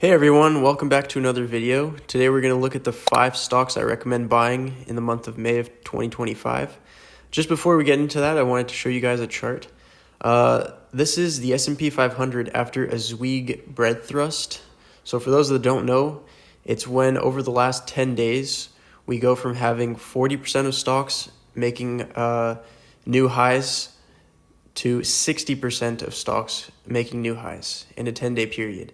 Hey everyone, welcome back to another video. Today we're going to look at the 5 stocks I recommend buying in the month of May of 2025. Just before we get into that, I wanted to show you guys a chart. This is the S&P 500 after a Zweig bread thrust. So for those that don't know, it's when over the last 10 days, we go from having 40% of stocks making new highs to 60% of stocks making new highs in a 10-day period.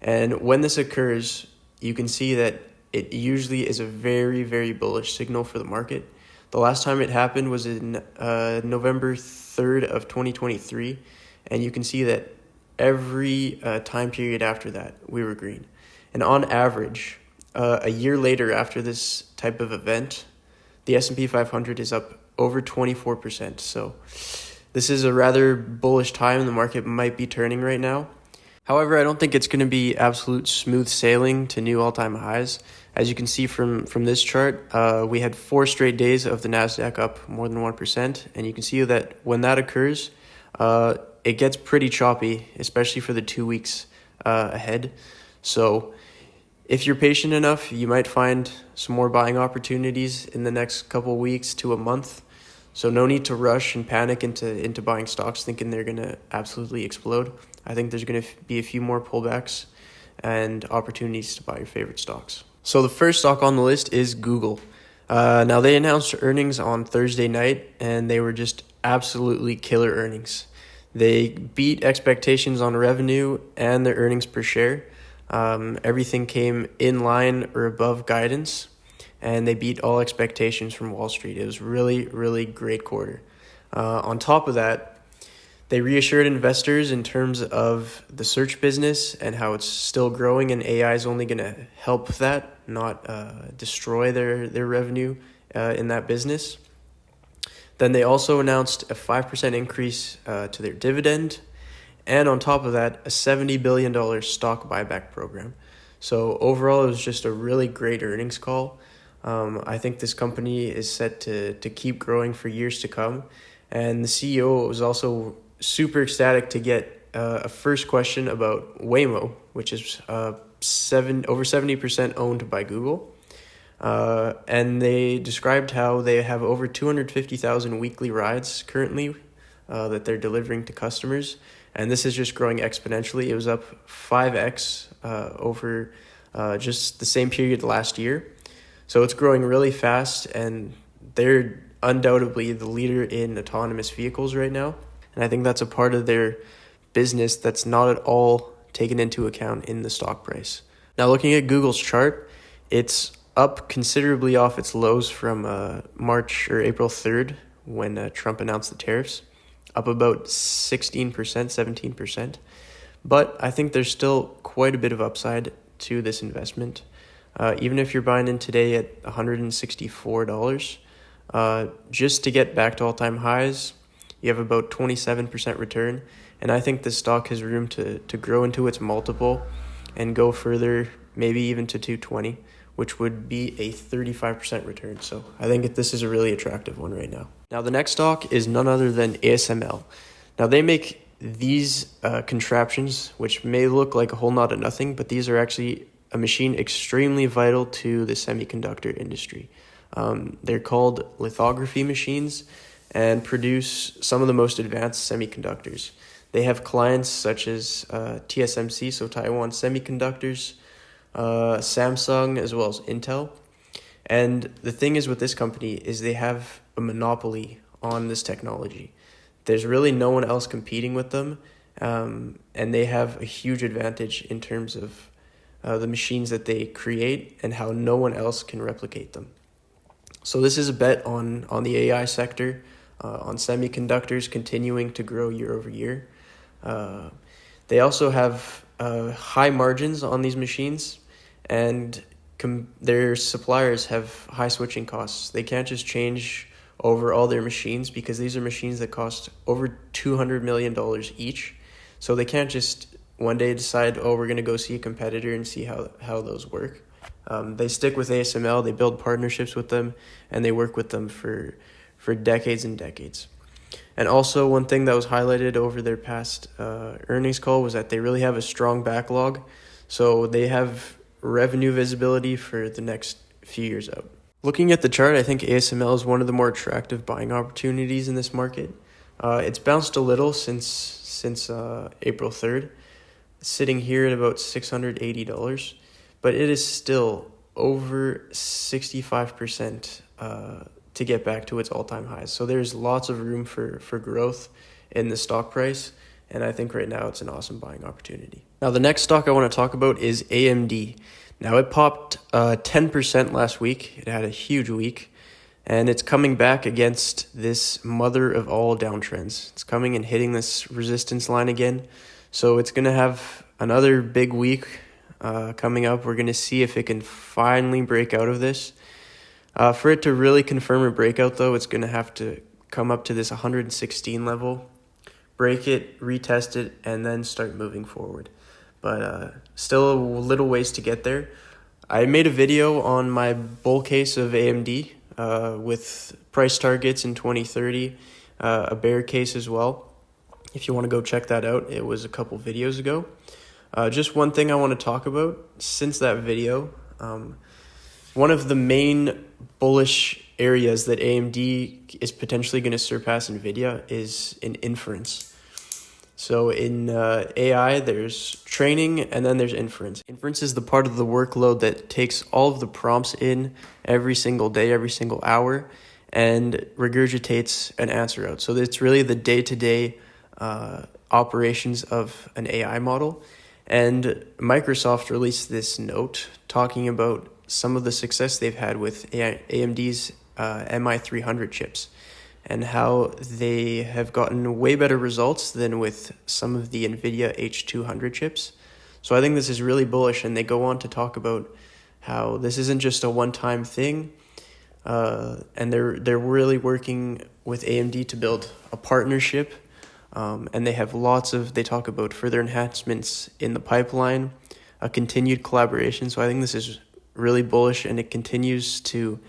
And when this occurs, you can see that it usually is a very, very bullish signal for the market. The last time it happened was in November 3rd of 2023, and you can see that every time period after that, we were green. And on average, a year later after this type of event, the S&P 500 is up over 24%. So this is a rather bullish time. The market might be turning right now. However, I don't think it's going to be absolute smooth sailing to new all-time highs. As you can see from this chart, we had 4 straight days of the NASDAQ up more than 1%. And you can see that when that occurs, it gets pretty choppy, especially for the 2 weeks ahead. So if you're patient enough, you might find some more buying opportunities in the next couple weeks to a month. So no need to rush and panic into buying stocks thinking they're going to absolutely explode. I think there's going to be a few more pullbacks and opportunities to buy your favorite stocks. So the first stock on the list is Google. Now they announced earnings on Thursday night, and they were just absolutely killer earnings. They beat expectations on revenue and their earnings per share. Everything came in line or above guidance, and they beat all expectations from Wall Street. It was really, really great quarter. On top of that, they reassured investors in terms of the search business and how it's still growing, and AI is only going to help that, not destroy their revenue in that business. Then they also announced a 5% increase to their dividend, and on top of that, a $70 billion stock buyback program. So overall, it was just a really great earnings call. I think this company is set to keep growing for years to come, and the CEO was also super ecstatic to get a first question about Waymo, which is over 70% owned by Google. And they described how they have over 250,000 weekly rides currently that they're delivering to customers. And this is just growing exponentially. It was up 5x over just the same period last year. So it's growing really fast, and they're undoubtedly the leader in autonomous vehicles right now. And I think that's a part of their business that's not at all taken into account in the stock price. Now, looking at Google's chart, it's up considerably off its lows from March or April 3rd when Trump announced the tariffs, up about 16%, 17%. But I think there's still quite a bit of upside to this investment. Even if you're buying in today at $164, just to get back to all-time highs, you have about 27% return, and I think this stock has room to grow into its multiple and go further, maybe even to 220, which would be a 35% return. So I think this is a really attractive one right now. Now the next stock is none other than ASML. Now they make these contraptions, which may look like a whole lot of nothing, but these are actually a machine extremely vital to the semiconductor industry. They're called lithography machines and produce some of the most advanced semiconductors. They have clients such as TSMC, so Taiwan Semiconductors, Samsung, as well as Intel. And the thing is with this company is they have a monopoly on this technology. There's really no one else competing with them, and they have a huge advantage in terms of the machines that they create and how no one else can replicate them. So this is a bet on the AI sector, on semiconductors continuing to grow year over year. They also have high margins on these machines, and their suppliers have high switching costs. They can't just change over all their machines because these are machines that cost over $200 million each. So they can't just one day decide, oh, we're going to go see a competitor and see how those work. They stick with ASML, they build partnerships with them, and they work with them for decades and decades. And also one thing that was highlighted over their past earnings call was that they really have a strong backlog. So they have revenue visibility for the next few years out. Looking at the chart, I think ASML is one of the more attractive buying opportunities in this market. It's bounced a little since April 3rd, sitting here at about $680, but it is still over 65% to get back to its all-time highs. So there's lots of room for growth in the stock price, and I think right now it's an awesome buying opportunity. Now, the next stock I want to talk about is AMD. Now, it popped 10% last week. It had a huge week, and it's coming back against this mother of all downtrends. It's coming and hitting this resistance line again, so it's going to have another big week coming up. We're going to see if it can finally break out of this. For it to really confirm a breakout, though, it's going to have to come up to this 116 level, break it, retest it, and then start moving forward. But still a little ways to get there. I made a video on my bull case of AMD with price targets in 2030, a bear case as well. If you want to go check that out, it was a couple videos ago. Just one thing I want to talk about since that video. One of the main bullish areas that AMD is potentially going to surpass NVIDIA is in inference. So in AI, there's training and then there's inference. Inference is the part of the workload that takes all of the prompts in every single day, every single hour, and regurgitates an answer out. So it's really the day-to-day operations of an AI model. And Microsoft released this note talking about some of the success they've had with AMD's MI300 chips, and how they have gotten way better results than with some of the NVIDIA H200 chips. So I think this is really bullish, and they go on to talk about how this isn't just a one-time thing, and they're really working with AMD to build a partnership, and they talk about further enhancements in the pipeline, a continued collaboration. So I think this is really bullish, and it continues to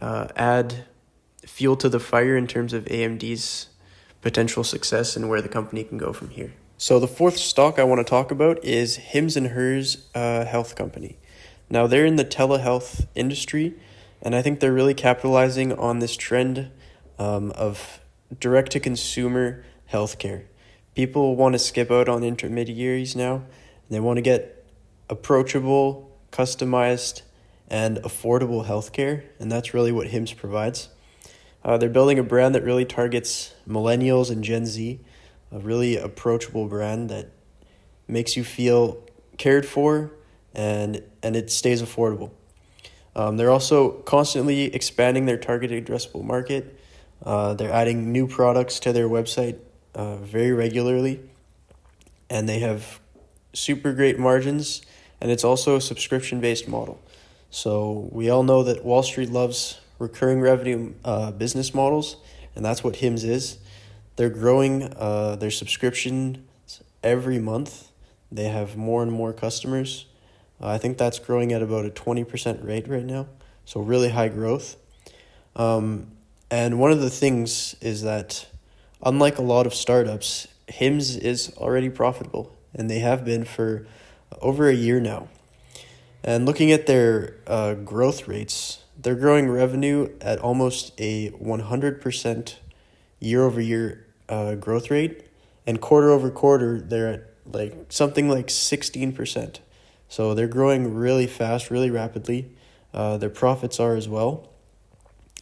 add fuel to the fire in terms of AMD's potential success and where the company can go from here. So the fourth stock I want to talk about is Hims & Hers Health Company. Now, they're in the telehealth industry, and I think they're really capitalizing on this trend of direct-to-consumer healthcare. People want to skip out on intermediaries now, and they want to get approachable, customized, and affordable healthcare, and that's really what Hims provides. They're building a brand that really targets millennials and Gen Z, a really approachable brand that makes you feel cared for and it stays affordable. They're also constantly expanding their targeted addressable market. They're adding new products to their website very regularly, and they have super great margins, and it's also a subscription-based model. So we all know that Wall Street loves recurring revenue business models, and that's what Hims is. They're growing their subscriptions every month. They have more and more customers. I think that's growing at about a 20% rate right now, so really high growth. And one of the things is that, unlike a lot of startups, Hims is already profitable, and they have been for over a year now. And looking at their growth rates, they're growing revenue at almost a 100% year-over-year growth rate, and quarter-over-quarter, they're at something like 16%. So they're growing really fast, really rapidly. Their profits are as well.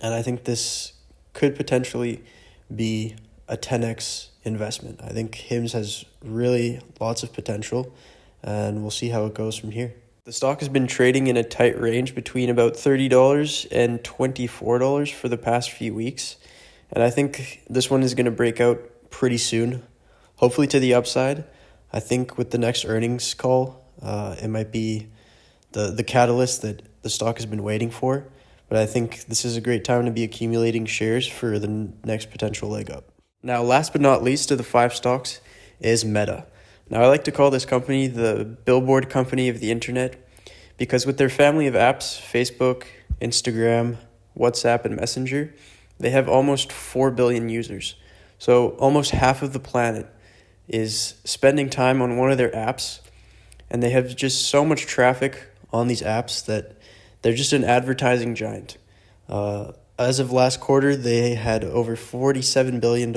And I think this could potentially be a 10x investment. I think Hims has really lots of potential, and we'll see how it goes from here. The stock has been trading in a tight range between about $30 and $24 for the past few weeks. And I think this one is going to break out pretty soon, hopefully to the upside. I think with the next earnings call, it might be the catalyst that the stock has been waiting for. But I think this is a great time to be accumulating shares for the next potential leg up. Now, last but not least of the 5 stocks is Meta. Now, I like to call this company the billboard company of the internet because with their family of apps, Facebook, Instagram, WhatsApp, and Messenger, they have almost 4 billion users. So almost half of the planet is spending time on one of their apps, and they have just so much traffic on these apps that they're just an advertising giant. As of last quarter, they had over $47 billion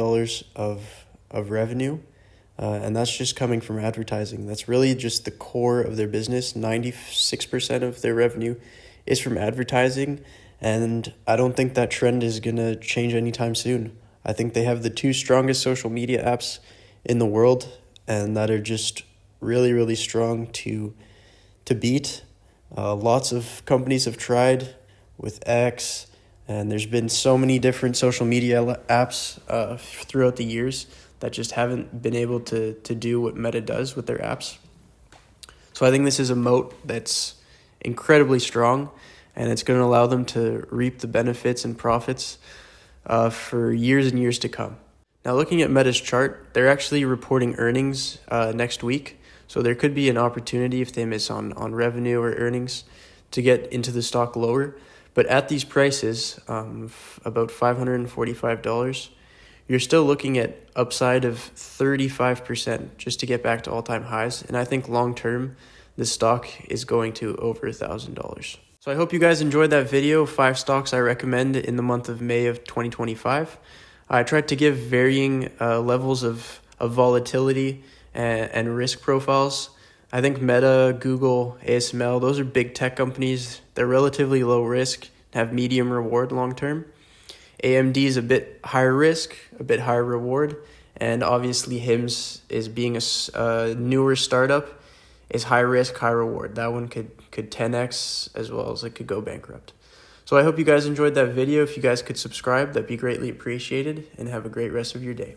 of revenue, and that's just coming from advertising. That's really just the core of their business. 96% of their revenue is from advertising, and I don't think that trend is going to change anytime soon. I think they have the two strongest social media apps in the world, and that are just really, really strong to beat. Lots of companies have tried with X, and there's been so many different social media apps throughout the years that just haven't been able to do what Meta does with their apps. So I think this is a moat that's incredibly strong, and it's going to allow them to reap the benefits and profits for years and years to come. Now, looking at Meta's chart, they're actually reporting earnings next week, so there could be an opportunity if they miss on revenue or earnings to get into the stock lower. But at these prices, about $545, you're still looking at upside of 35% just to get back to all-time highs. And I think long-term, this stock is going to over $1,000. So I hope you guys enjoyed that video, 5 stocks I recommend in the month of May of 2025. I tried to give varying levels of volatility and risk profiles. I think Meta, Google, ASML, those are big tech companies. They're relatively low risk, have medium reward long term. AMD is a bit higher risk, a bit higher reward, and obviously HIMS is being a newer startup, is high risk, high reward. That one could 10x as well as it could go bankrupt. So I hope you guys enjoyed that video. If you guys could subscribe, that'd be greatly appreciated, and have a great rest of your day.